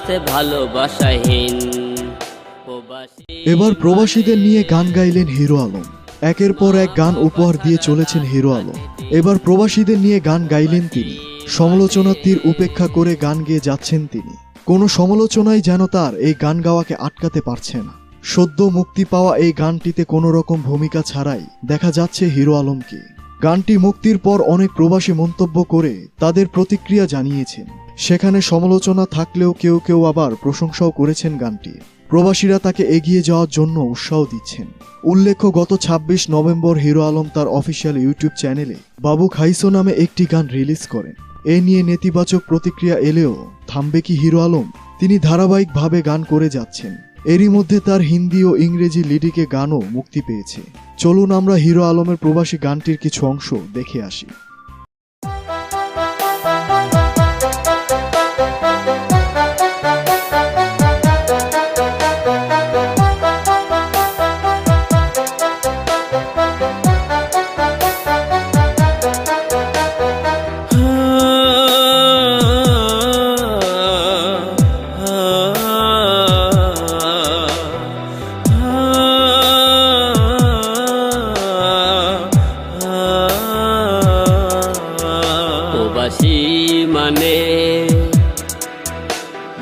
আছে ভালোবাসাহীন। এবার প্রবাসীদের নিয়ে গান গাইলেন হিরো আলম। একের পর এক গান উপহার দিয়ে চলেছেন হিরো আলম। এবার প্রবাসীদের নিয়ে গান গাইলেন তিনি। সমালোচনার তীর উপেক্ষা করে গান গেয়ে যাচ্ছেন তিনি। কোনো সমালোচনাই যেন তার এই গান গাওয়াকে আটকাতে পারছে না। সদ্য মুক্তি পাওয়া এই গানটিতে কোনো রকম ভূমিকা ছাড়াই দেখা যাচ্ছে হিরো আলমকে। গানটি মুক্তির পর অনেক প্রবাসী মন্তব্য করে তাদের প্রতিক্রিয়া জানিয়েছেন। সেখানে সমালোচনা থাকলেও কেউ কেউ আবার প্রশংসাও করেছেন গানটি। প্রবাসীরা তাকে এগিয়ে যাওয়ার জন্য উৎসাহ দিচ্ছেন। উল্লেখ্য, গত ২৬ নভেম্বর হিরো আলম তার অফিসিয়াল ইউটিউব চ্যানেলে বাবু খাইসো নামে একটি গান রিলিজ করেন। এ নিয়ে নেতিবাচক প্রতিক্রিয়া এলেও থামবে কি হিরো আলম? তিনি ধারাবাহিকভাবে গান করে যাচ্ছেন। এরই মধ্যে তার হিন্দি ও ইংরেজি লিরিকে গানও মুক্তি পেয়েছে। চলুন আমরা হিরো আলমের প্রবাসী গানটির কিছু অংশ দেখে আসি। প্রবাসী মানে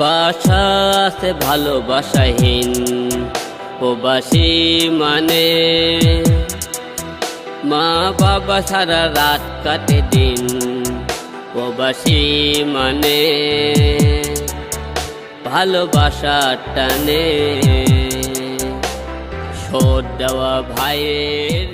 বাসা আছে ভালোবাসাহীন। প্রবাসী মানে মা বাবা সারা রাত কাটে দিন। প্রবাসী মানে ভালোবাসার টানে শোধ দেওয়া ভাইয়ের